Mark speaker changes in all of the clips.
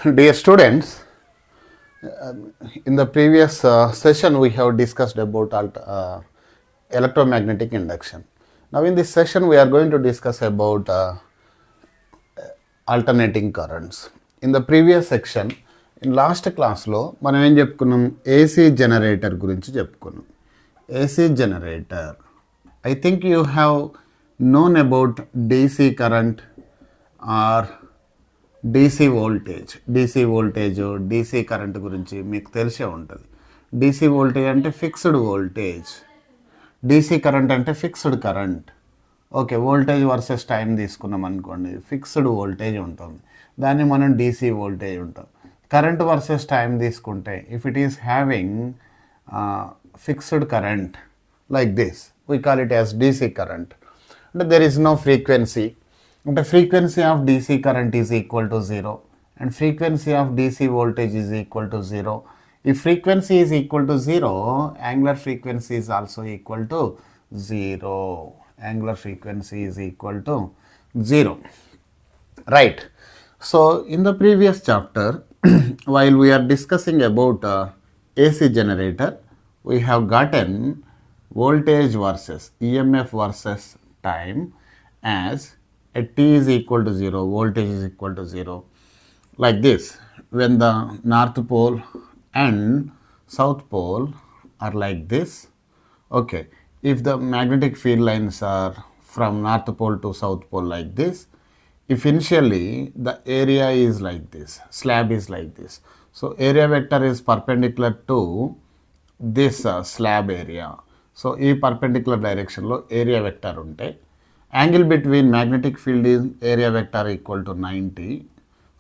Speaker 1: Dear students, in the previous session we have discussed about electromagnetic induction. Now in this session we are going to discuss about alternating currents. In the previous section, in last class లో మనం ఏం చెప్పుకున్నాం, AC generator గురించి చెప్పుకున్నాం. AC generator, I think you have known about DC current or DC voltage. DC current గురించి మీకు తెలిసే ఉంటుంది. DC వోల్టేజ్ అంటే ఫిక్స్డ్ వోల్టేజ్, DC కరెంట్ అంటే fixed current. Okay, voltage versus time తీసుకున్నాం అనుకోండి, ఫిక్స్డ్ వోల్టేజ్ ఉంటుంది, దాన్ని మనం DC వోల్టేజ్ ఉంటాం. కరెంట్ వర్సెస్ టైం తీసుకుంటే, if it is having fixed current like this, we call it as DC current. అంటే there is no frequency, అంటే frequency of DC current is equal to 0 and frequency of DC voltage is equal to 0. If frequency is equal to 0, angular frequency is also equal to 0. Angular frequency is equal to 0. Right. So in the previous chapter, while we are discussing about AC generator, we have gotten voltage versus EMF versus time as at t is equal to 0, voltage is equal to 0. Like this, when the north pole and south pole are like this. Okay, if the magnetic field lines are from north pole to south pole like this, if initially the area is like this, slab is like this, so area vector is perpendicular to this slab area. So ee perpendicular direction lo area vector unte, angle between magnetic field is area vector equal to 90.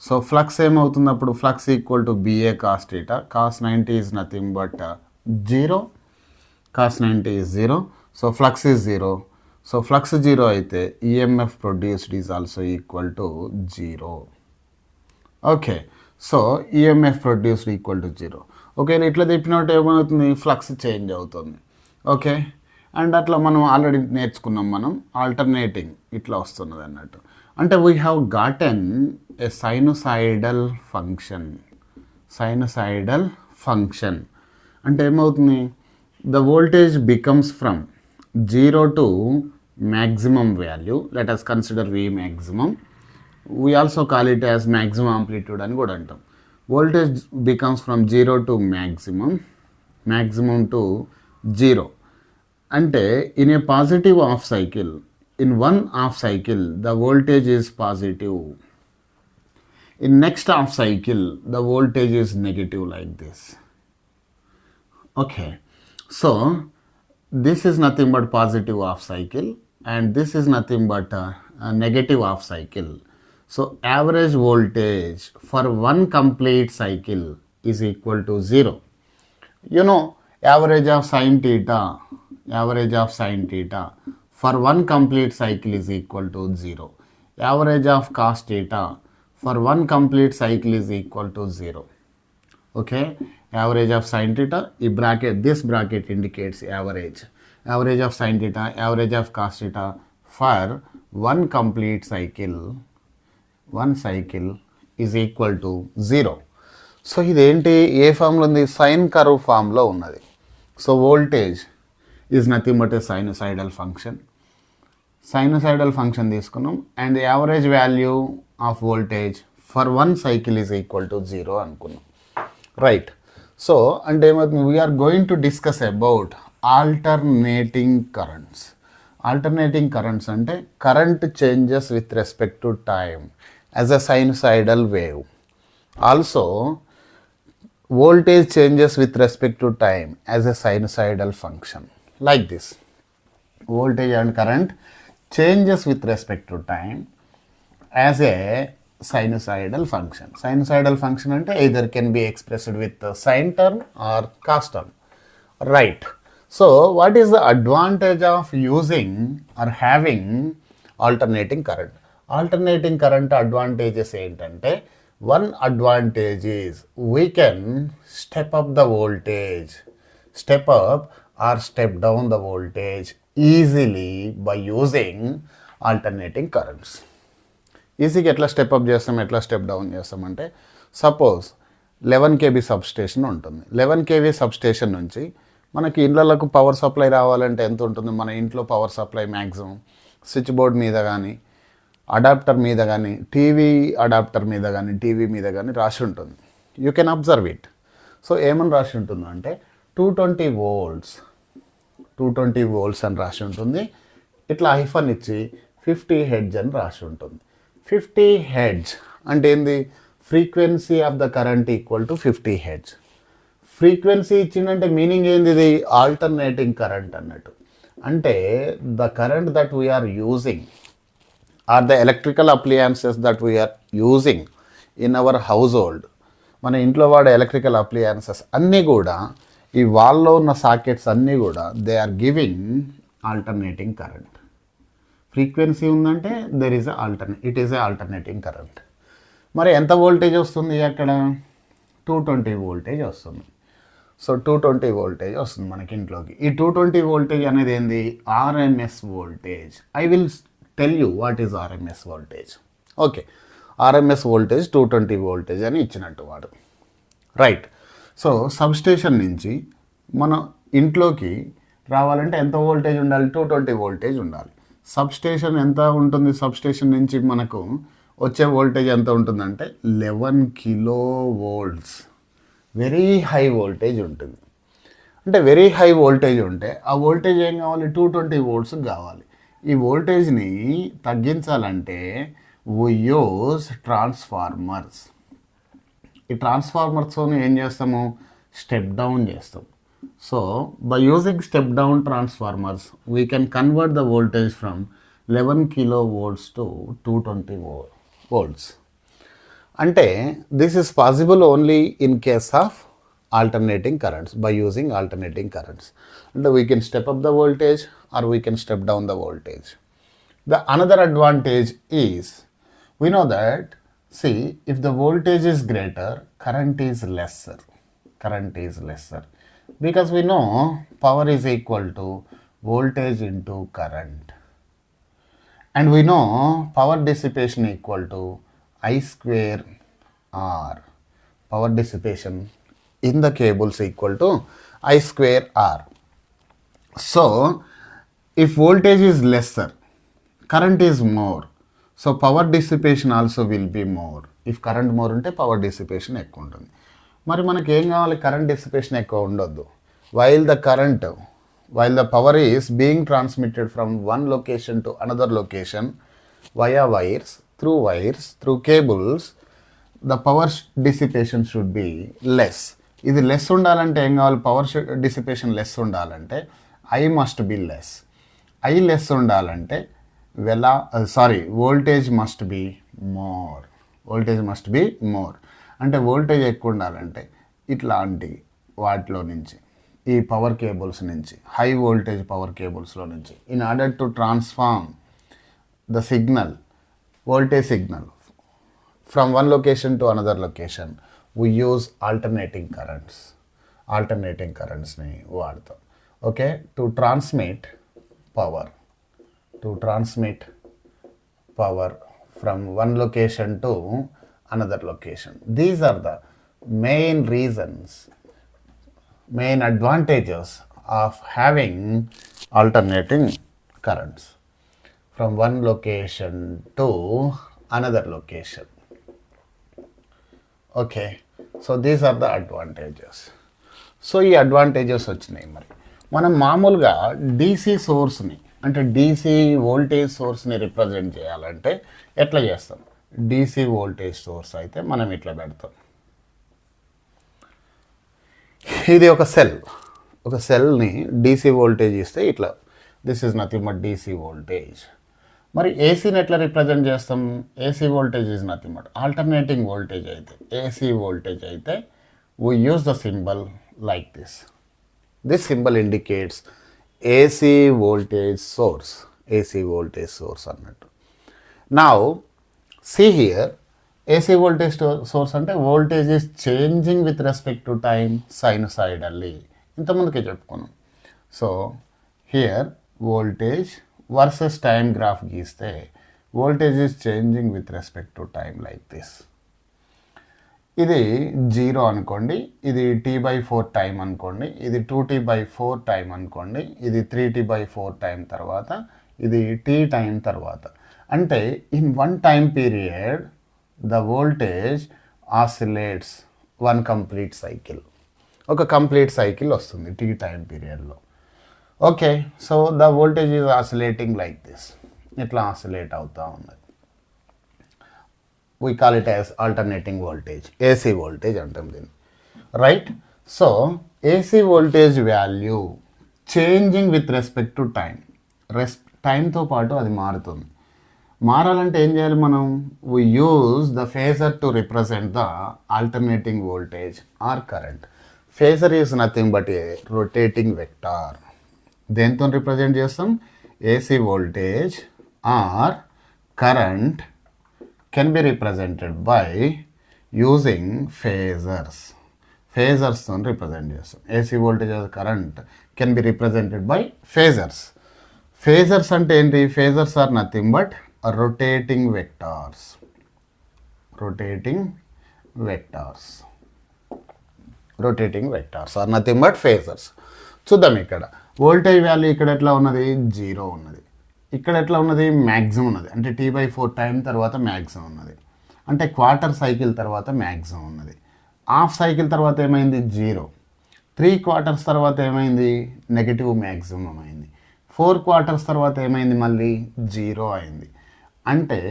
Speaker 1: So flux ఏమవుతుంది అప్పుడు, flux equal to BA cos theta. Cos 90 is nothing but 0. Cos 90 is 0. So flux is 0. So flux 0 అయితే EMF produced is also equal to 0. Okay, so EMF produced equal to 0. Okay, ఇట్లా తిప్పినట్టు ఏమవుతుంది, flux change అవుతుంది. Okay, and అట్లా మనం already నేర్చుకున్నాం, మనం alternating ఇట్లా వస్తున్నది అన్నట్టు. అంటే we have gotten a sinusoidal function. Sinusoidal function అంటే ఏమవుతుంది, the voltage becomes from 0 to maximum value. Let us consider V maximum. We also call it as maximum amplitude అని కూడా అంటాం. Voltage becomes from 0 to maximum to 0. అంటే in a positive half cycle, in one half cycle the voltage is positive, in next half cycle the voltage is negative, like this. Okay, so this is nothing but positive half cycle and this is nothing but a negative half cycle. So average voltage for one complete cycle is equal to 0. You know, average of sin theta for one complete cycle is equal to 0. Average of cos theta for one complete cycle is equal to 0. Okay, average of sin theta, this bracket indicates average. Average of sin theta, average of cos theta for one complete cycle, one cycle is equal to 0. So ఇదేంటి, ఏ ఫామ్లో ఉంది, sine curve ఫామ్లో ఉన్నది. So voltage is nothing but a sinusoidal function. Sinusoidal function తీసుకున్నాం and the average value of voltage for one cycle is equal to 0 అనుకున్నాం. Right. So అంటే ఏమవుతుంది, we are going to discuss about alternating currents. Alternating currents అంటే current changes with respect to time as a sinusoidal wave. Also voltage changes with respect to time as a sinusoidal function, like this. Voltage and current changes with respect to time as a sinusoidal function. Sinusoidal function ante either can be expressed with the sine term or cos term. Right. So what is the advantage of using or having alternating current? Alternating current advantages ఏంటంటే, one advantage is we can step up the voltage, step up or step down the voltage easily by using alternating currents. ఈజీగా ఎట్లా step up చేస్తాం, ఎట్లా step down చేస్తామంటే, suppose 11 kV substation ఉంటుంది. 11 kV substation నుంచి మనకి ఇళ్ళకు పవర్ సప్లై రావాలంటే ఎంత ఉంటుంది? మన ఇంట్లో power supply maximum switch board మీద కానీ, అడాప్టర్ మీద కానీ, టీవీ అడాప్టర్ మీద కానీ, టీవీ మీద కానీ రాసి ఉంటుంది. You can observe it. So ఏమని రాసి ఉంటుంది అంటే 220 volts, 220 volts అని రాసి ఉంటుంది. ఇట్లా హైఫన్ ఇచ్చి 50 hertz అని రాసి ఉంటుంది. 50 hertz అంటే ఏంది? Frequency of the current equal to 50 hertz. Frequency ఇచ్చిందంటే మీనింగ్ ఏంది? ఇది ఆల్టర్నేటింగ్ కరెంట్ అన్నట్టు. అంటే the current that we are using are the electrical appliances that we are using in our household, మన ఇంట్లో వాడే ఎలక్ట్రికల్ అప్లియన్సెస్ అన్నీ కూడా, ఈ వాల్లో ఉన్న సాకెట్స్ అన్నీ కూడా they are giving alternating current. Frequency ఉందంటే there is it is a alternating current. మరి ఎంత వోల్టేజ్ వస్తుంది అక్కడ? 220 వోల్టేజ్ వస్తుంది. సో 220 వోల్టేజ్ వస్తుంది మనకి ఇంట్లోకి. ఈ 220 వోల్టేజ్ అనేది ఏంది? RMS voltage. I will tell you what is RMS voltage. Okay, RMS voltage 220 voltage అని ఇచ్చినట్టు వాడు. రైట్. సో సబ్స్టేషన్ నుంచి మన ఇంట్లోకి రావాలంటే ఎంత వోల్టేజ్ ఉండాలి? 220 వోల్టేజ్ ఉండాలి. సబ్స్టేషన్ ఎంత ఉంటుంది? సబ్స్టేషన్ నుంచి మనకు వచ్చే వోల్టేజ్ ఎంత ఉంటుందంటే 11 kV. వెరీ హై వోల్టేజ్ ఉంటుంది. అంటే వెరీ హై వోల్టేజ్ ఉంటే ఆ వోల్టేజ్ ఏం కావాలి? 220 volts కావాలి. ఈ వోల్టేజ్ని తగ్గించాలంటే we use ట్రాన్స్ఫార్మర్స్. ఈ ట్రాన్స్ఫార్మర్స్తో ఏం చేస్తాము? స్టెప్ డౌన్ చేస్తాం. So by using step down transformers we can convert the voltage from 11 kV to 220 volts. అంటే this is possible only in case of alternating currents, by using alternating currents. అంటే we can step up the voltage or we can step down the voltage. The another advantage is, we know that, see, if the voltage is greater, current is lesser. Current is lesser. Because we know power is equal to voltage into current. And we know power dissipation equal to I square R. Power dissipation in the cables equal to I square R. So, if voltage is lesser, current is more, so power dissipation also will be more. If current more ఉంటే power dissipation ఎక్కువ ఉంటుంది. మరి మనకి ఏం కావాలి? Current dissipation ఎక్కువ ఉండొద్దు. while the power is being transmitted from one location to another location via wires, through cables, the power dissipation should be less. ఇది లెస్ ఉండాలంటే ఏం కావాలి? పవర్ డిసిపేషన్ లెస్ ఉండాలంటే I must be less. I less ఉండాలంటే voltage must be more. Voltage must be more అంటే voltage ఎక్కువ ఉండాలంటే ఇట్లాంటి వాటిలో నుంచి, ఈ పవర్ కేబుల్స్ నుంచి, హై వోల్టేజ్ పవర్ కేబుల్స్లో నుంచి, in order to transform the signal, voltage signal from one location to another location, we use alternating కరెంట్స్ని వాడతాం. Okay, to transmit power from one location to another location. These are the main advantages of having alternating currents from one location to another location. Okay, so these are the advantages. So ఈ advantages వచ్చినాయి. మరి మనం మామూలుగా DC సోర్స్ని, అంటే DC voltage సోర్స్ని represent చేయాలంటే ఎట్లా చేస్తాం? DC voltage source అయితే మనం ఇట్లా పెడతాం. ఇది ఒక సెల్ని డీసీ వోల్టేజ్ ఇస్తే ఇట్లా, this is nothing but DC voltage. మరి ఏసీని ఎట్లా రిప్రజెంట్ చేస్తాం? AC voltage is nothing but alternating voltage అయితే, ఏసీ వోల్టేజ్ అయితే we use the symbol like this. This symbol indicates AC voltage source అన్నట్టు. Now see here, AC voltage source అంటే voltage is changing with respect to time sinusoidally. ఇంతకుముందుకే చెప్పుకున్నాం. So here voltage versus time graph గీస్తే voltage is changing with respect to time like this. ఇది 0 అనుకోండి, ఇది t/4 time అనుకోండి, ఇది 2t/4 time అనుకోండి, ఇది 3t/4 టైం తర్వాత, ఇది t టైం తర్వాత. అంటే in one time period the voltage oscillates one complete cycle. ఒక కంప్లీట్ సైకిల్ వస్తుంది t టైం పీరియడ్లో. Okay, so the voltage is oscillating like this. ఇట్లా ఆసిలేట్ అవుతూ ఉన్నది. we call it as alternating voltage, AC voltage అంటాం దీన్ని, right. So AC voltage value changing with respect to time. టైంతో పాటు అది మారుతుంది. మారాలంటే ఏం చేయాలి మనం? we use the phasor to represent the alternating voltage or current. phasor is nothing but a rotating vector. దేంతో రిప్రజెంట్ చేస్తాం? AC voltage or current can be represented by using phasors. Phasors తో రిప్రజెంట్ చేస్తాం. AC voltage or current can be represented by phasors. Phasors అంటే ఏంటి? Phasors are nothing but rotating vectors. Rotating vectors. Rotating vectors are nothing but phasors. చూద్దాం. ఇక్కడ voltage value ఇక్కడ ఎట్లా ఉన్నది? 0 ఉన్నది. ఇక్కడ ఎట్లా ఉన్నది? మ్యాక్సిమం ఉన్నది. అంటే t/4 టైం తర్వాత మ్యాక్సిమం ఉన్నది. అంటే క్వార్టర్ సైకిల్ తర్వాత మ్యాక్సిమం ఉన్నది. హాఫ్ సైకిల్ తర్వాత ఏమైంది? 0. 3 క్వార్టర్స్ తర్వాత ఏమైంది? నెగటివ్ మ్యాక్సిమం అయింది. 4 క్వార్టర్స్ తర్వాత ఏమైంది? మళ్ళీ 0 అయింది. అంటే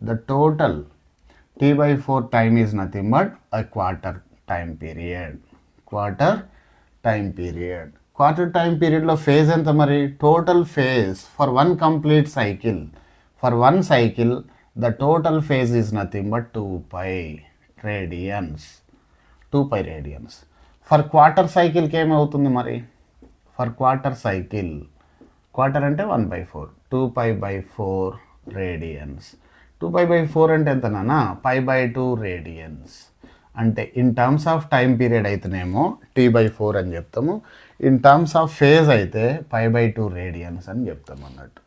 Speaker 1: the total t/4 time is nothing but a quarter time period. Quarter time period. Quarter time పీరియడ్లో ఫేజ్ ఎంత మరి? Total phase for one complete cycle, for one cycle the total phase is nothing but 2π radians. 2π radians. For quarter సైకిల్కి ఏమవుతుంది మరి? For quarter cycle, quarter అంటే 1/4, 2π/4 radians. 2π/4 అంటే ఎంత నాన్న? π/2 రేడియన్స్. అంటే in terms of time period అయితేనేమో t/4 అని చెప్తాము, ఇన్ టర్మ్స్ ఆఫ్ ఫేజ్ అయితే π/2 రేడియన్స్ అని చెప్తాం అన్నట్టు.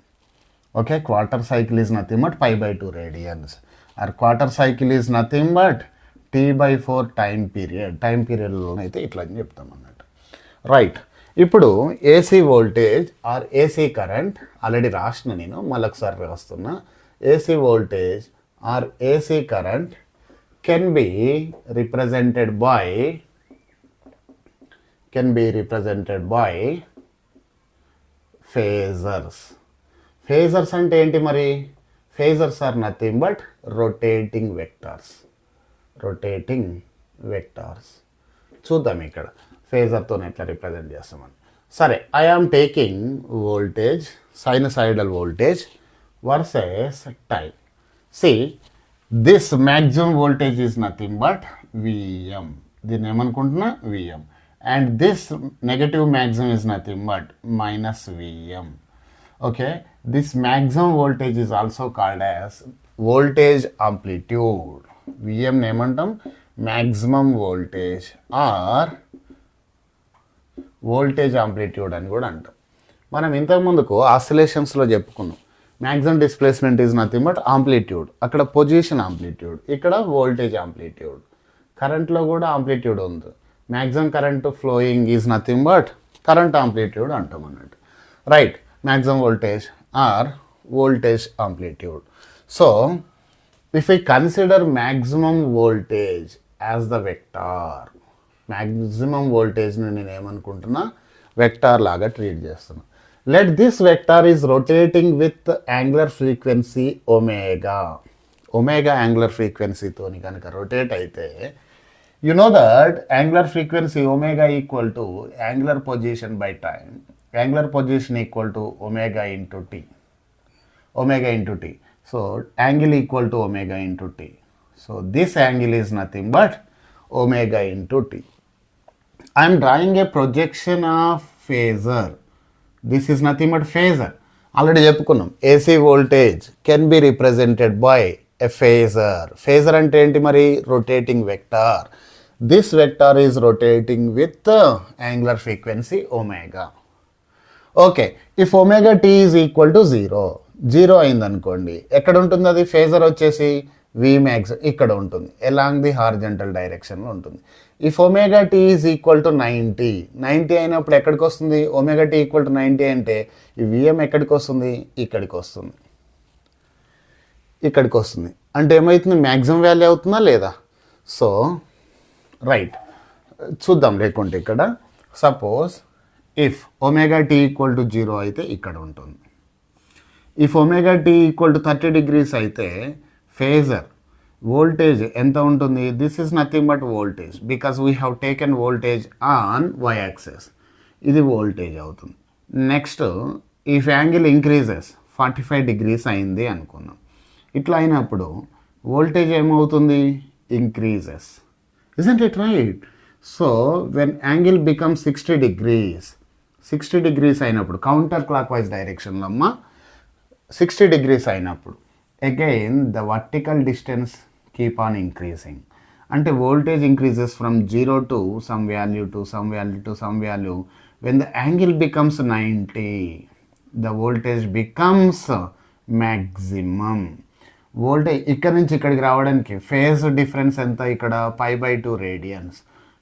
Speaker 1: Okay, quarter cycle is nothing but π/2 radians, or quarter cycle is nothing but t/4 time period. Time పీరియడ్లోనైతే ఇట్లా అని చెప్తాం అన్నట్టు, రైట్. ఇప్పుడు AC voltage or AC current already రాసిన నేను, మళ్ళీ ఒకసారి రాస్తున్నా. AC voltage or AC current can be represented by phasors. Phasors అంటే ఏంటి మరి? Phasors are nothing but rotating vectors. Rotating vectors. చూద్దాం ఇక్కడ ఫేజర్తో ఎట్లా రిప్రజెంట్ చేస్తామని. సరే, I am taking voltage, sinusoidal voltage versus time. See, this maximum voltage is nothing but Vm. దీన్ని ఏమనుకుంటున్నా? Vm. And this negative maximum is nothing but -Vm. Okay, this maximum voltage is also called as voltage amplitude. Vm ఏమంటాం? Maximum voltage or voltage amplitude అని కూడా అంటాం. మనం ఇంతకుముందుకు ఆసిలేషన్స్లో చెప్పుకున్నాం. Maximum displacement is nothing but amplitude. అక్కడ position amplitude, ఇక్కడ వోల్టేజ్ ఆంప్లిట్యూడ్. కరెంట్లో కూడా ఆంప్లిట్యూడ్ ఉంది. Maximum current flowing is nothing but current amplitude అంటాం అన్నట్టు, right. Maximum voltage or voltage amplitude. So if I consider maximum voltage as the vector, maximum వోల్టేజ్ని నేను ఏమనుకుంటున్నా? వెక్టార్ లాగా ట్రీట్ చేస్తున్నా. Let this vector is rotating with angular frequency omega. Omega angular frequency తోని కనుక rotate అయితే, you know that angular frequency omega equal to angular position by time. Angular position equal to omega into t. Omega into t. So angle equal to omega into t. So this angle is nothing but omega into t. I am drawing a projection of phasor. This is nothing but phasor. Already చెప్పుకున్నాం, AC voltage can be represented by a phasor. Phasor అంటే ఏంటి మరి? Rotating vector. This vector is rotating with angular frequency omega. Okay, if omega t is equal to 0 అయిందనుకోండి, ఎక్కడ ఉంటుంది అది? Phasor వచ్చేసి వి max ఇక్కడ ఉంటుంది, ఎలాంగ్ ది హారిజంటల్ డైరెక్షన్లో ఉంటుంది. If omega t is equal to 90 అయినప్పుడు ఎక్కడికి వస్తుంది? ఒమేగా టీ ఈక్వల్ టు 90 అంటే ఈ విఎం ఎక్కడికి వస్తుంది? ఇక్కడికి వస్తుంది, ఇక్కడికి వస్తుంది. అంటే ఏమవుతుంది? మ్యాక్సిమం వాల్యూ అవుతుందా లేదా? సో రైట్, చూద్దాం. లేకుంటే ఇక్కడ suppose if omega t equal to 0 అయితే ఇక్కడ ఉంటుంది. If omega t equal to 30 degrees అయితే ఫేజర్ వోల్టేజ్ ఎంత ఉంటుంది? This is nothing but voltage, because we have taken voltage on y axis. ఇది వోల్టేజ్ అవుతుంది. Next if angle increases 45 degrees అయింది అనుకున్నాం. ఇట్లా అయినప్పుడు వోల్టేజ్ ఏమవుతుంది? Increases. Isn't it right? So when angle becomes 60 degrees అయినప్పుడు కౌంటర్ క్లాక్ వైజ్ డైరెక్షన్లో అమ్మ 60 degrees అయినప్పుడు again the vertical distance keep on increasing. అంటే voltage increases from 0 to some value to some value to some value. When the angle becomes 90, the voltage becomes maximum. Voltage ఇక్కడ నుంచి ఇక్కడికి రావడానికి phase difference ఎంత? ఇక్కడ π/2 radians.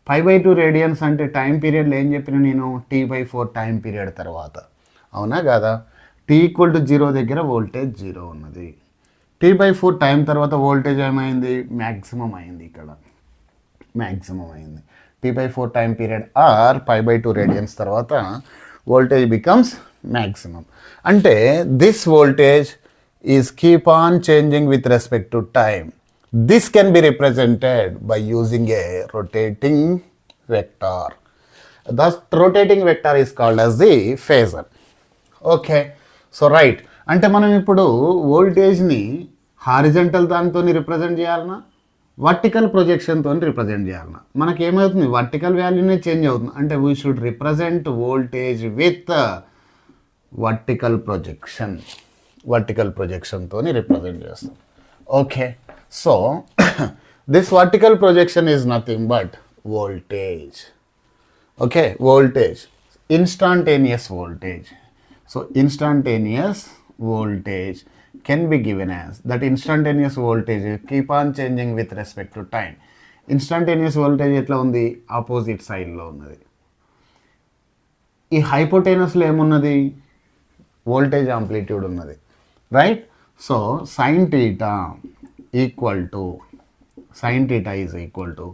Speaker 1: π/2 radians అంటే time పీరియడ్లో ఏం చెప్పిన నేను? t/4 టైం పీరియడ్ తర్వాత, అవునా కాదా? t ఈక్వల్ టు 0 దగ్గర వోల్టేజ్ 0 ఉన్నది. t/4 టైం తర్వాత వోల్టేజ్ ఏమైంది? మ్యాక్సిమం అయింది. ఇక్కడ మ్యాక్సిమం అయింది. t/4 time period or π/2 radians తర్వాత వోల్టేజ్ బికమ్స్ మ్యాక్సిమం. అంటే this voltage is keep on changing with respect to time. This can be represented by using a rotating vector. The rotating vector is called as the phasor. Okay, so right. అంటే మనం ఇప్పుడు వోల్టేజ్ని horizontal దానితో represent చేయాలన్నా vertical ప్రొజెక్షన్తో represent చేయాలన్నా మనకి ఏమవుతుంది? వర్టికల్ వాల్యూనే చేంజ్ అవుతుంది. అంటే we should represent voltage with vertical ప్రొజెక్షన్తో రిప్రజెంట్ చేస్తాం. Okay, so this vertical projection is nothing but voltage. Okay, voltage, instantaneous voltage. So instantaneous voltage can be given as that. Instantaneous voltage keep on changing with respect to time. Instantaneous voltage ఎట్లా ఉంది? Opposite సైడ్లో ఉన్నది. ఈ హైపోటెనస్లో ఏమున్నది? Voltage amplitude ఉన్నది, right? So sin theta is equal to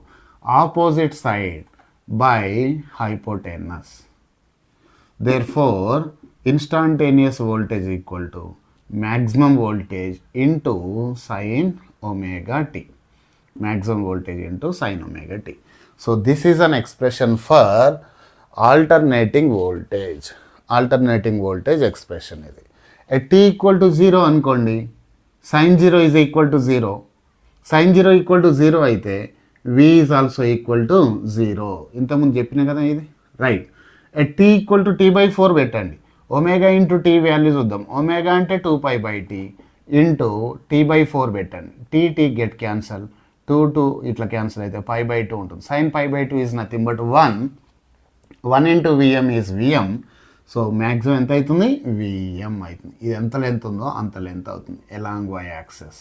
Speaker 1: opposite side by hypotenuse. Therefore instantaneous voltage equal to maximum voltage into sin omega t. Maximum voltage into sin omega t. So this is an expression for alternating voltage expression. ఇది at t equal to 0 అనుకోండి, sin 0 is equal to 0. sin 0 equal to 0 అయితే v is also equal to 0. ఇంతకుముందు చెప్పిన కదా ఇది, right? at t equal to t/4 పెట్టండి. Omega into tea value చూద్దాం. Omega అంటే 2π/t ఇంటూ t/4 పెట్టండి. t గెట్ క్యాన్సల్, 2 ఇట్లా క్యాన్సల్ అయితే π/2 ఉంటుంది. sin π/2 is nothing but 1 into VM is VM. So maximum ఎంత అవుతుంది? విఎం అవుతుంది. ఇది ఎంత లెంత్ ఉందో అంత లెంత్ అవుతుంది ఎలాంగ్ వై యాక్సెస్.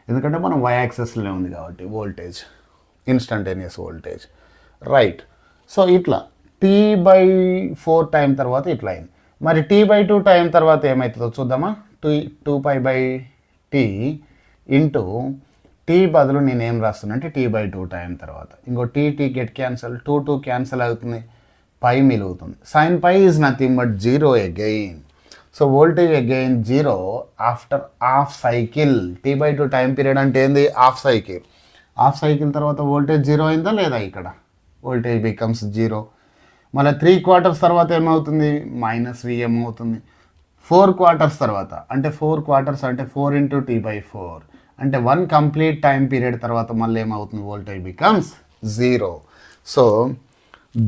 Speaker 1: ఎందుకంటే మనం వై యాక్సెస్లో ఉంది కాబట్టి voltage, instantaneous voltage, right? So ఇట్లా t/4 టైం తర్వాత ఇట్లా అయింది. మరి t/2 టైం తర్వాత ఏమవుతుందో చూద్దామా? 2π/t ఇంటూ టీ బదులు నేను ఏం రాస్తున్నా అంటే t/2 టైం తర్వాత ఇంకో టీ గెట్ క్యాన్సల్, 2 క్యాన్సల్ అవుతుంది, పై మిలుగుతుంది. sin π is nothing but 0 again. So voltage again 0 after half cycle. t/2 time period అంటే ఏంది? Half cycle. హాఫ్ సైకిల్ తర్వాత వోల్టేజ్ 0 అయిందా లేదా? ఇక్కడ వోల్టేజ్ బికమ్స్ 0. మళ్ళీ 3/4 తర్వాత ఏమవుతుంది? -vm అవుతుంది. 4/4 తర్వాత అంటే 4/4 అంటే 4 ఇంటూ t/4 అంటే 1 కంప్లీట్ టైం పీరియడ్ తర్వాత మళ్ళీ ఏమవుతుంది? Voltage becomes 0. So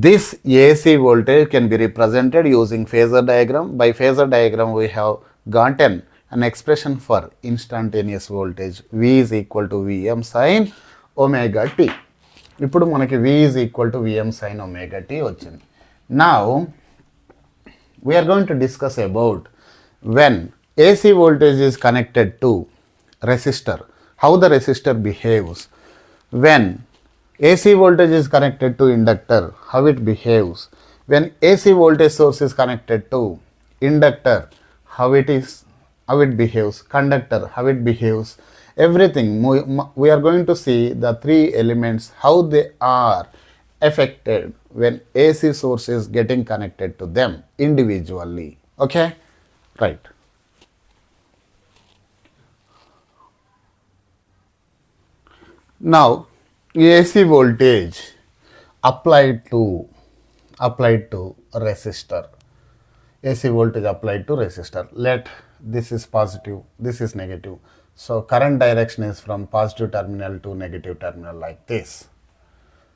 Speaker 1: this AC voltage can be represented using phasor diagram. By phasor diagram we have gotten an expression for instantaneous voltage. V is equal to Vm sin omega t. ఇప్పుడు మనకి V is equal to Vm sin omega t వచ్చింది. Now we are going to discuss about when AC voltage is connected to resistor. how the resistor behaves. When AC voltage is connected to inductor, how it behaves. When AC voltage source is connected to inductor, how it behaves. Conductor, how it behaves. Everything. We are going to see the three elements, how they are affected when AC source is getting connected to them individually. Okay? Right. Now, AC voltage applied to resistor. AC voltage applied to resistor. Let this is positive, this is negative. So current direction is from positive terminal to negative terminal like this.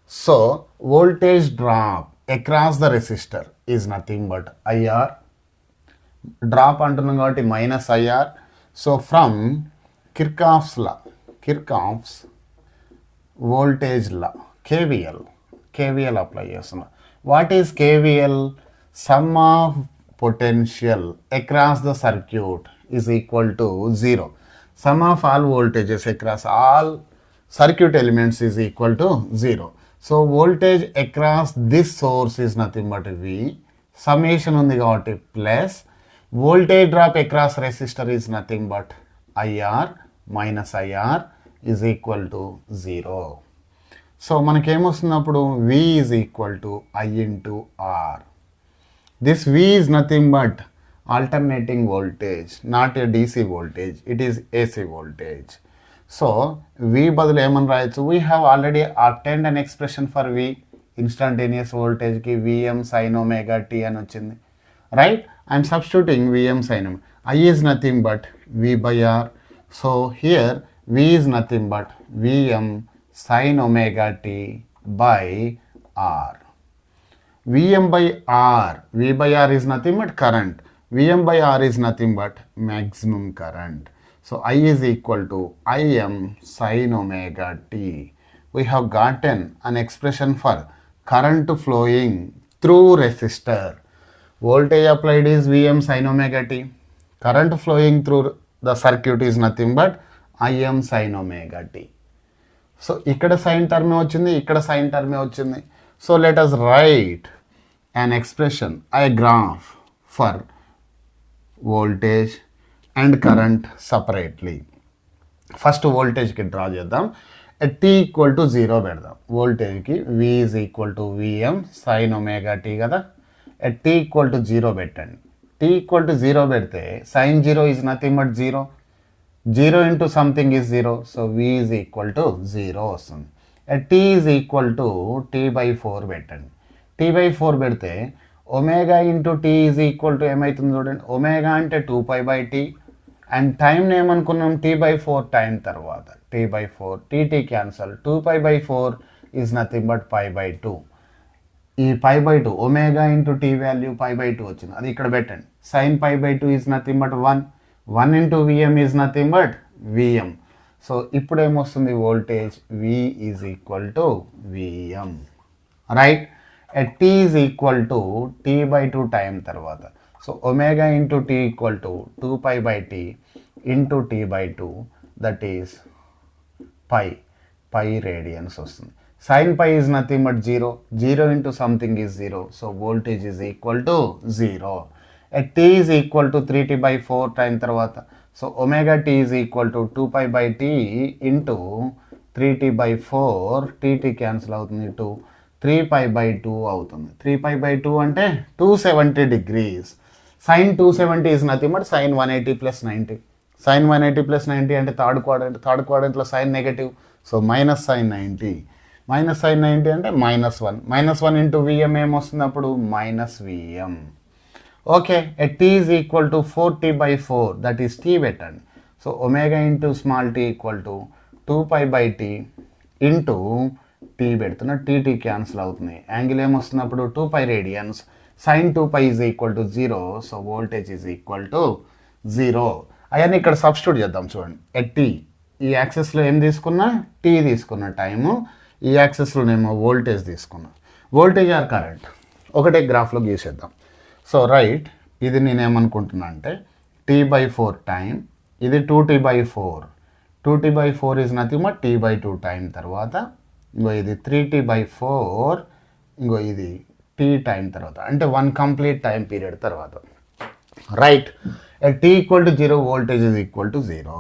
Speaker 1: So voltage drop across the resistor is nothing but IR. Drop antunnam kabatti minus IR. So from Kirchhoff's law, Kirchhoff's voltage law, KVL apply చేస్తున్నా. What is KVL? Sum of potential across the circuit is equal to 0. Sum of all voltages across all circuit elements is equal to 0. So voltage across this source is nothing but V. Summation ఉంది కాబట్టి plus voltage drop across resistor is nothing but IR minus IR is equal to 0. So మనకేమొస్తున్నప్పుడు V is equal to I into R. This V is nothing but alternating voltage, not a DC voltage. It is AC voltage. So V బదులు ఏమని రాయొచ్చు? We have already obtained an expression for V. Instantaneous voltage కి Vm sin omega t అని వచ్చింది. Right? I am substituting Vm sin omega. I is nothing but V by R. So here V is nothing but Vm sin omega t by R. Vm by R, V by R is nothing but current. Vm by R is nothing but maximum current. So I is equal to Im sin omega t. We have gotten an expression for current flowing through resistor. Voltage applied is Vm sin omega t. Current flowing through the circuit is nothing but Im sin omega t. So ఇక్కడ sign టర్మే వచ్చింది, ఇక్కడ sign టర్మే వచ్చింది. So let us write an expression, a graph for voltage and current separately. First voltage కి draw చేద్దాం. At t equal to 0 పెడదాం. voltage కి V is equal to Vm sin omega t కదా. At t equal to 0 పెట్టండి. t equal to 0 పెడితే sin 0 is nothing but 0. 0 into something is 0. So V is equal to 0 వస్తుంది. At t is equal to t by 4 పెట్టండి. t by 4 పెడితే omega into t is equal to ఏమవుతుంది చూడండి. Omega అంటే 2 by t and time ఏమనుకున్నాం t by 4 time తర్వాత t by 4 t క్యాన్సల్. 2 by 4 is nothing but by 2. ఈ by 2 omega into t value by 2 వచ్చింది, అది ఇక్కడ పెట్టండి. sin by 2 is nothing but 1. 1 into Vm is nothing but Vm. So ఇప్పుడు ఏమొస్తుంది voltage V is equal to Vm. Right? At t is equal to t by 2 time తర్వాత. So omega into t equal to 2 by t into t by 2, that is pi radians వస్తుంది. Sin pi is nothing but 0. 0 into something is 0. So voltage is equal to 0. At t is equal to 3t by 4 time తర్వాత. So omega t is equal to 2 by t into 3t by 4. tt cancel అవుతుంది, 2. 3 by 2 అవుతుంది. 3 by 2 అంటే 270 degrees. sin 270 is nothing but sin 180 plus 90. sin 180 plus 90 అంటే third క్వాడ్రంట్లో sin negative. So minus sin 90. Minus sin 90 అంటే -1. -1 into Vm ఏమొస్తుంది అప్పుడు -Vm. Okay, at t is equal to 4t by 4, that is t పెట్టండి. So omega into small t equal to 2 by t into t పెడుతున్నా. t cancel అవుతుంది. Angle ఏమొస్తున్నప్పుడు 2 radians. sin 2 is equal to 0. So voltage is equal to 0. అవన్నీ ఇక్కడ substitute చేద్దాం చూడండి. at t ఈ యాక్సెస్లో ఏం తీసుకున్నా, t తీసుకున్న టైము. ఈ యాక్సెస్లోనేమో వోల్టేజ్ తీసుకున్నా. వోల్టేజ్ ఆర్ కరెంట్ ఒకటే గ్రాఫ్లో గీసేద్దాం. సో రైట్, ఇది నేనేమనుకుంటున్నా అంటే t by 4 టైం, ఇది 2t by 4. 2t/4 is nothing but t/2 time తర్వాత ఇంకో ఇది 3t/4 ఇంకో ఇది t టైం తర్వాత అంటే 1 కంప్లీట్ టైం పీరియడ్ తర్వాత right. at t equal to 0 voltage is equal to 0.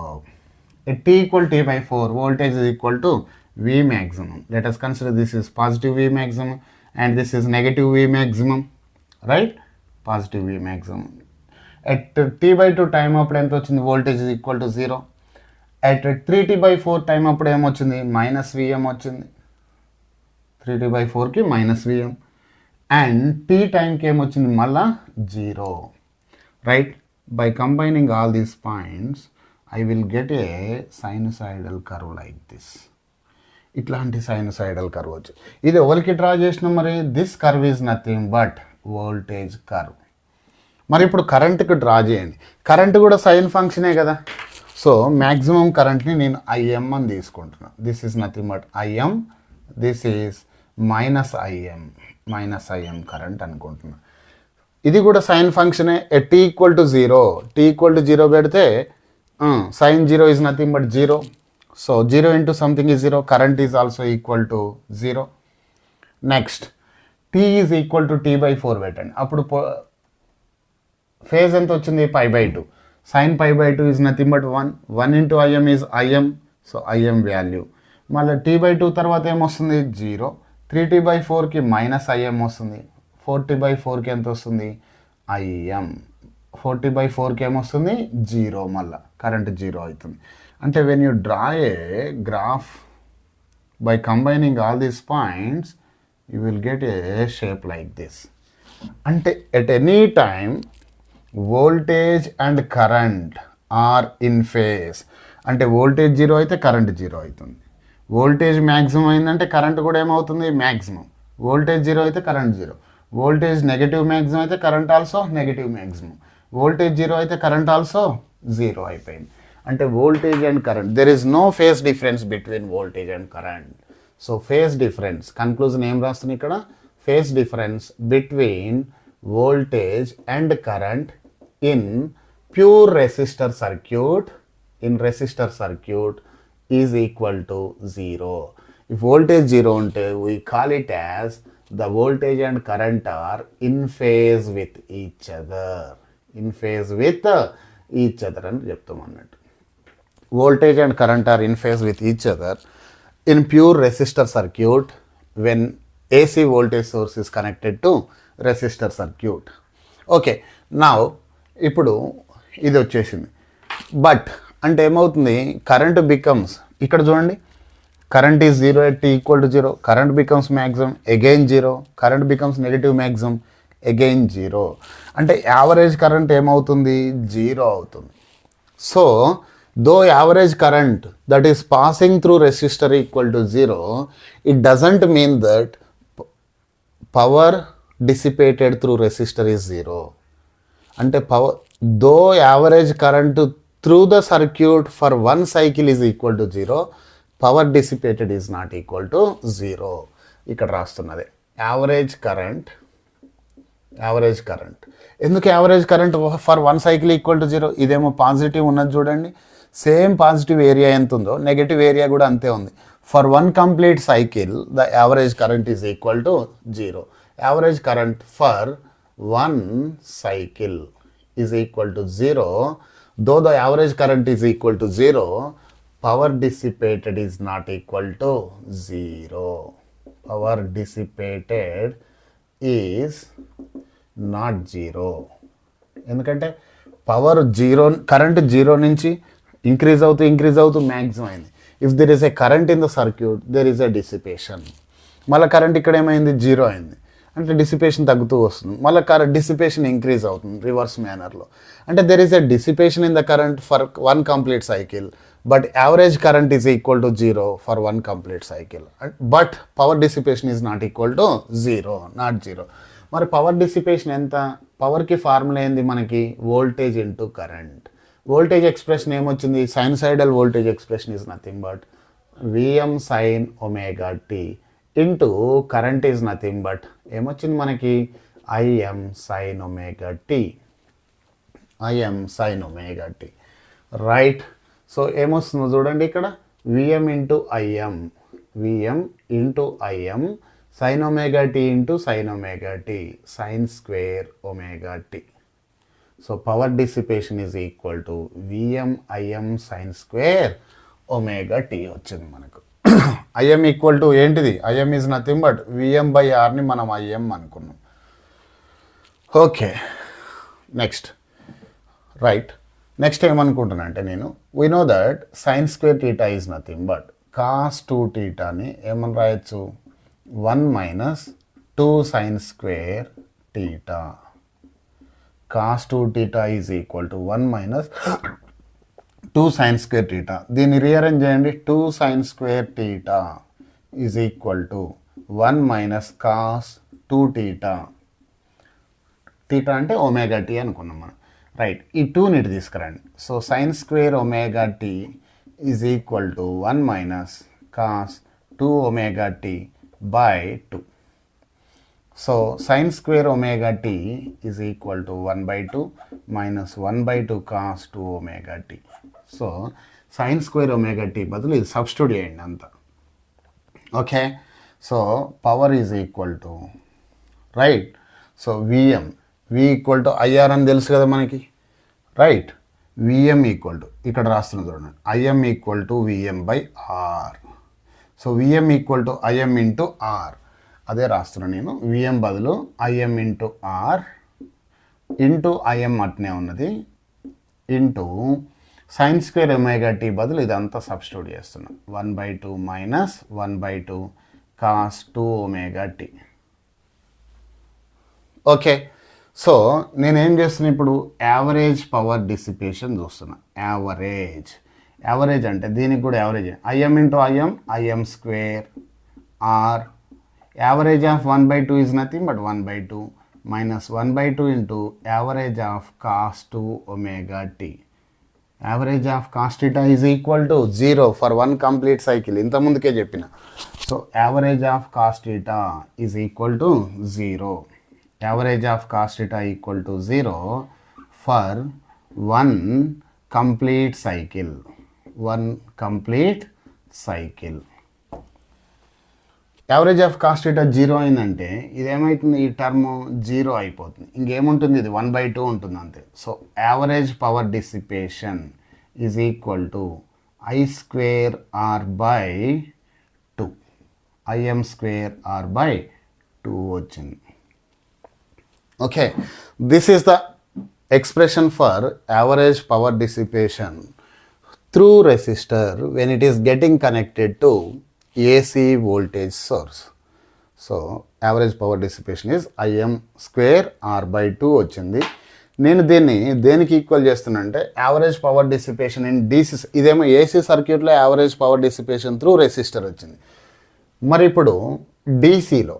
Speaker 1: at t equal to t/4 voltage is equal to V maximum. Let us consider this is positive V maximum and this is negative V maximum, right? Positive V maximum. At t/2 time అప్పుడు ఎంత వచ్చింది? Voltage is equal to 0. at 3t/4 time అప్పుడు ఏమొచ్చింది? -Vm వచ్చింది. 3t/4కి -Vm and t టైంకి ఏమొచ్చింది? మళ్ళా 0, right. By combining all these points, I will get a sinusoidal curve like this. ఇట్లాంటి సైనసాయిడల్ కర్వ్ వచ్చు. ఇది ఎవరికి డ్రా చేసినాం మరి? This curve is nothing but voltage curve. మరి ఇప్పుడు కరెంట్కి డ్రా చేయండి. కరెంట్ కూడా సైన్ ఫంక్షనే కదా. సో మ్యాక్సిమం కరెంట్ని నేను ఐఎం అని తీసుకుంటున్నాను. This is nothing but IM, this is -Im current అనుకుంటున్నాను. ఇది కూడా సైన్ ఫంక్షనే. t equal to 0, t equal to 0 పెడితే sin 0 is nothing but 0. So 0 into something is 0, current is also equal to 0. Next t is equal to t/4 పెట్టండి. అప్పుడు phase ఎంత వచ్చింది? π/2. sin π/2 is nothing but 1 into Im is Im. So Im value మళ్ళీ t/2 తర్వాత ఏమొస్తుంది? 0. 3t/4కి -Im వస్తుంది. 4t/4కి ఎంత వస్తుంది? Im. 4t/4కి ఏమొస్తుంది? 0. మళ్ళీ కరెంట్ 0 అవుతుంది. అంటే when you draw a graph by combining all these points you will get a shape like this. అంటే at any time voltage and current are in phase. అంటే వోల్టేజ్ 0 అయితే కరెంట్ 0 అవుతుంది. వోల్టేజ్ మ్యాక్సిమం అయిందంటే current కూడా ఏమవుతుంది? Maximum. Voltage 0 అయితే current 0. Voltage negative maximum అయితే current also negative maximum. Voltage 0 అయితే కరెంట్ ఆల్సో 0 అయిపోయింది. అంటే voltage and current, there is no phase difference between voltage and current. So phase difference, conclusion ఏం రాస్తుంది ఇక్కడ? Phase difference between voltage and current in pure resistor circuit, is equal to 0. If voltage 0 ఉంటే we call it as the voltage and current are in phase with each other. అని చెప్తాం అన్నట్టు. Voltage and current are in phase with each other in pure resistor circuit when AC voltage source is connected to resistor circuit. Okay, now ఇప్పుడు ఇది వచ్చేసింది. But అంటే ఏమవుతుంది? Current becomes, ఇక్కడ చూడండి, current is 0 at t equal to 0, current becomes maximum, again 0, current becomes negative maximum, again 0. అంటే average current ఏమవుతుంది? 0 అవుతుంది. So though average current that is passing through resistor equal to 0, it doesn't mean that power dissipated through resistor is 0. అంటే though average current through the circuit for 1 cycle is equal to 0, power dissipated is not equal to 0. ఇక్కడ రాస్తున్నది average current. ఎందుకు average current for 1 cycle equal to 0? ఇదేమో positive ఉన్నది చూడండి, same positive area ఎంత ఉందో negative area కూడా అంతే ఉంది. For 1 complete cycle the average current is equal to 0. Average current for 1 cycle is equal to 0. Though the average current is equal to 0, power dissipated is not equal to 0. Power dissipated is not 0. ఎందుకంటే power 0, current 0 నుంచి increase అవుతూ maximum అయింది. If there is a current in the circuit there is a dissipation. మళ్ళీ current ఇక్కడ ఏమైంది? 0 అయింది. అంటే dissipation తగ్గుతూ వస్తుంది. మళ్ళీ డిసిపేషన్ ఇంక్రీజ్ అవుతుంది రివర్స్ మేనర్లో. అంటే there is a dissipation in the current for 1 complete cycle, but average current is equal to 0 for 1 complete cycle. But power dissipation is not equal to 0, not 0. మరి power dissipation ఎంత? పవర్కి formula ఏంది మనకి? Voltage into current. Voltage expression ఏమొచ్చింది? Sinusoidal voltage expression is nothing but Vm sin omega t into current is nothing but ఏమొచ్చింది మనకి? Im sin omega t. Right. So ఏమొస్తుందో చూడండి ఇక్కడ VM into IM, VM into IM sine omega t into sine omega t, sine square omega t. So power dissipation is equal to VM IM sine square omega t వచ్చింది మనకు. IM equal to ఏంటిది, IM is nothing but VM by ఆర్ని మనం IM అనుకున్నాం. Okay next right. Next ఏమనుకుంటున్నా అంటే నేను we know that sine square theta is nothing but cos 2 టీటాని ఏమని రాయొచ్చు, 1 minus 2 sine square theta. Cos 2 theta is equal to 1 minus 2 sine square theta. దీన్ని రీఅరేంజ్ చేయండి. 2 sine square theta is equal to 1 minus cos 2 theta. Theta అంటే omega t అనుకున్నాం మనం. Right, ఈ 2ని ఇటు తీసుకురండి. So sine square omega t is equal to 1 minus cos 2 omega t by 2. So sine square omega t is equal to 1/2 minus 1/2 cos 2 omega t. So sine square omega t బదులు ఇది substitute చేయండి అంతా. Okay, so power is equal to right. So VM, V equal to IR అని తెలుసు కదా మనకి. Right, VM equal to ఇక్కడ రాస్తున్నా చూడండి, IM equal to VM by R. So VM equal to IM into R, అదే రాస్తున్నాను నేను. విఎం బదులు IM into R into IM అట్నే ఉన్నది into sine square omega t బదులు ఇదంతా సబ్స్టిట్యూట్ చేస్తున్నా. 1/2 minus 1/2 cos 2 omega t. Okay, so నేనేం చేస్తున్నా ఇప్పుడు యావరేజ్ పవర్ డిసిపేషన్ చూస్తున్నా. యావరేజ్, యావరేజ్ అంటే దీనికి కూడా average IM into IM, IM square R. Average of 1/2 is nothing but 1/2 minus 1/2 into average of cos 2 omega t. Average of cos theta is equal to 0 for 1 complete cycle. ఇంత ముందుకే చెప్పిన. So average of cos theta is equal to 0. Average of cos theta equal to 0 for 1 complete cycle. 1 complete cycle. Average of cos theta 0 అయిందంటే ఇదేమవుతుంది, ఈ term 0 అయిపోతుంది. ఇంకేముంటుంది, ఇది 1/2 ఉంటుంది అంతే. So average power dissipation is equal to I square R by 2. IM square R by 2 వచ్చింది. Okay, this is the expression for average power dissipation through resistor when it is getting connected to AC voltage source. So average power dissipation is IM square R by 2 వచ్చింది. నేను దీన్ని దేనికి equal చేస్తున్నా అంటే average power dissipation in DC. ఇదేమో AC సర్క్యూట్లో average power dissipation through resistor వచ్చింది. మరి ఇప్పుడు డీసీలో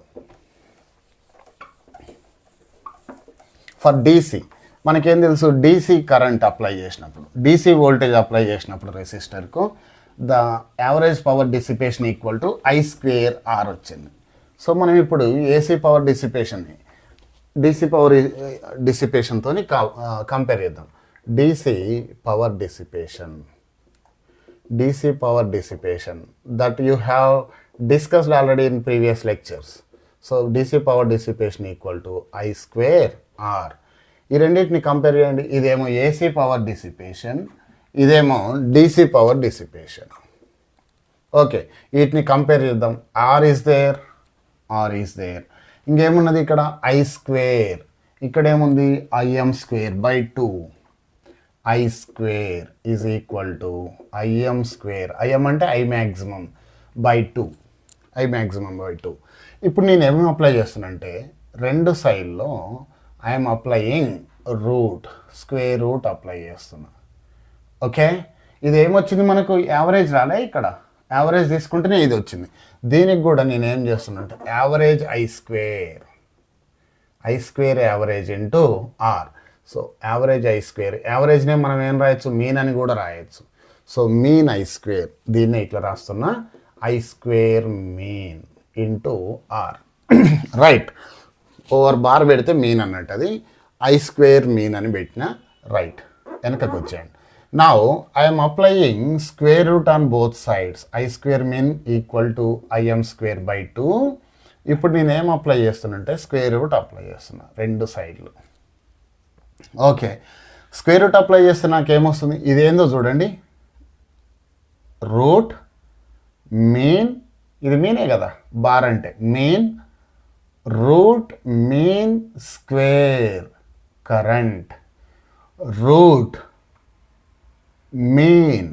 Speaker 1: ఫర్ డీసీ మనకేం తెలుసు, డీసీ కరెంట్ అప్లై చేసినప్పుడు, డీసీ వోల్టేజ్ అప్లై చేసినప్పుడు రెసిస్టర్కు the average power dissipation equal to I square R వచ్చింది. సో మనం ఇప్పుడు ఏసీ పవర్ డిసిపేషన్ని డీసీ పవర్ డిసిపేషన్తో కంపేర్ చేద్దాం. DC power dissipation that you have discussed already in previous lectures. So DC power dissipation equal to I square R. ఈ రెండింటిని compare చేయండి. ఇదేమో ఏసీ పవర్ డిసిపేషన్, ఇదేమో డీసీ పవర్ డిసిపేషన్. ఓకే, వీటిని compare చేద్దాం. R is there. ఇంకేమున్నది ఇక్కడ I square, ఇక్కడ ఏముంది IM square by 2. I square is equal to IM square, IM అంటే ఐ మ్యాక్సిమం బై 2. ఇప్పుడు నేను ఏమేమి అప్లై చేస్తున్నా అంటే రెండు సైడ్లో IM applying square root apply చేస్తున్నా. ఓకే, ఇది ఏమొచ్చింది మనకు, యావరేజ్ రాలే. ఇక్కడ యావరేజ్ తీసుకుంటేనే ఇది వచ్చింది. దీనికి కూడా నేను ఏం చేస్తున్నా అంటే average I square average into R. So average I square, యావరేజ్నే మనం ఏం రాయొచ్చు, మీన్ అని కూడా రాయొచ్చు. సో మీన్ ఐ స్క్వేర్, దీన్నే ఇట్లా రాస్తున్నా, I square mean into R. Right, over bar పెడితే మీన్ అన్నట్టు, అది ఐ స్క్వేర్ మీన్ అని పెట్టిన. రైట్, వెనకకు వచ్చేయండి. Now I am applying square root on both sides. I square min equal to im square by 2. ఇప్పుడు నేను ఏం అప్లై చేస్తున్నంటే స్క్వేర్ రూట్ అప్లై చేస్తున్నా రెండు సైడ్లు. ఓకే, స్క్వేర్ రూట్ అప్లై చేస్తే నాకు ఏమొస్తుంది, ఇదేందో చూడండి, రూట్ మీన్, ఇది మీనే కదా బార్ అంటే, mean root mean square current root mean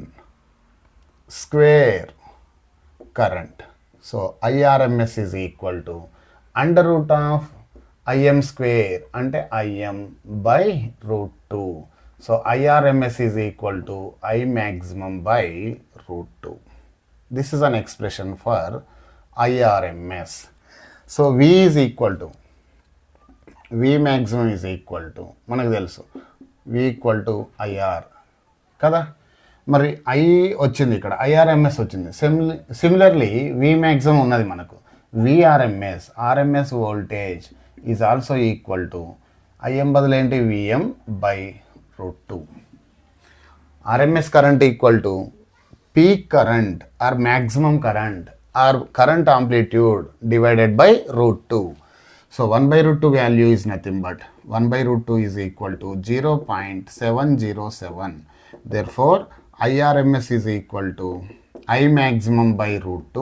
Speaker 1: square current. So IRMS is equal to under root of im square అంటే im by root 2. So IRMS is equal to I maximum by root 2. This is an expression for IRMS. So V is equal to, V maximum is equal to, మనకు తెలుసు V equal to IR కదా, మరి I వచ్చింది ఇక్కడ, IRMS వచ్చింది. Similarly V maximum ఉన్నది మనకు, VRMS, RMS voltage is also equal to IM బదులు ఏంటి VM by root 2. RMS current equal to peak current or maximum current or current amplitude divided by root 2. So 1 by root 2 value is nothing but 1 by root 2 is equal to 0.707. Therefore IRMS is equal to I maximum by root 2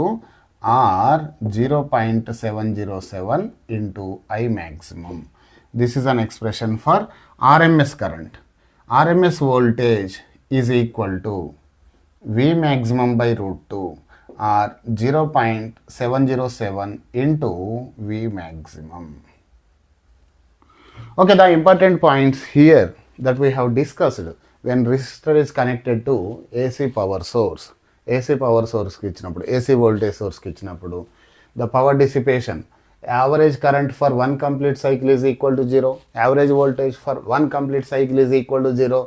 Speaker 1: or 0.707 into I maximum. This is an expression for RMS current. RMS voltage is equal to V maximum by root 2 or 0.707 into V maximum. Okay, the important points here that we have discussed when resistor is connected to AC power source. AC power source ki ichinappudu, AC voltage source ki ichinappudu, the power dissipation, average current for one complete cycle is equal to 0, average voltage for one complete cycle is equal to 0,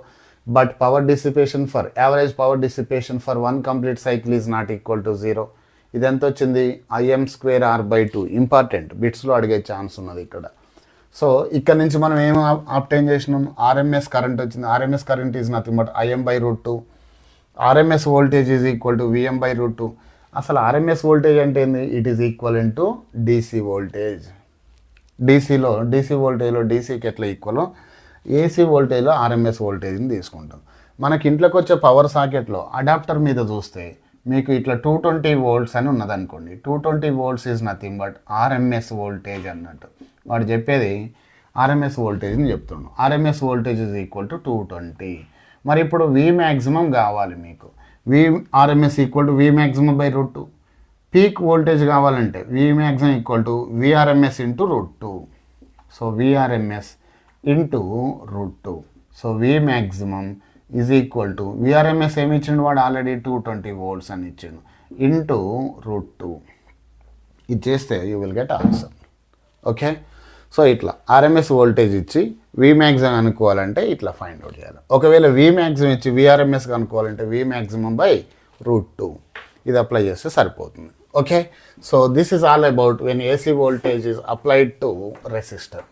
Speaker 1: but power dissipation for average power dissipation for one complete cycle is not equal to 0. ఇది ఎంత వచ్చింది, IM square R by 2. Important, బిట్స్లో అడిగే chance ఉన్నది ఇక్కడ. So ఇక్కడ నుంచి మనం ఏం అబ్టైన్ చేసినాం, RMS కరెంట్ వచ్చింది. RMS current is nothing but IM by root 2. RMS voltage is equal to VM by root 2. అసలు RMS వోల్టేజ్ అంటే ఏంది, it is equal to DC voltage. DC వోల్టేజ్లో DCకి ఎట్లా ఈక్వల్, AC వోల్టేజ్లో RMS వోల్టేజ్ని తీసుకుంటాం. మనకి ఇంట్లోకి వచ్చే పవర్ సాకెట్లో అడాప్టర్ మీద చూస్తే మీకు ఇట్లా 220 volts అని ఉన్నదనుకోండి. 220 volts is nothing but RMS voltage అన్నట్టు. వాడు చెప్పేది RMS వోల్టేజ్ని చెప్తున్నాడు. RMS voltage is equal to 220. మరి ఇప్పుడు V మ్యాక్సిమం కావాలి మీకు. RMS equal to V maximum by root 2. Peak voltage కావాలంటే V maximum equal to VRMS into root 2. So VRMS into root 2. So V maximum is equal to, VRMS ఏమి ఇచ్చిండు వాడు, already 220 volts అని ఇచ్చిండు, into root 2. ఇది చేస్తే you will get answer. Okay, so ఇట్లా RMS voltage ఇచ్చి V మ్యాక్సిమం అనుకోవాలంటే ఇట్లా ఫైండ్ అవుట్ చేయాలి. ఒకవేళ V మ్యాక్సిమం ఇచ్చి VRMS అనుకోవాలంటే V maximum by root 2. ఇది అప్లై చేస్తే సరిపోతుంది. Okay, so this is all about when AC voltage is applied to resistor.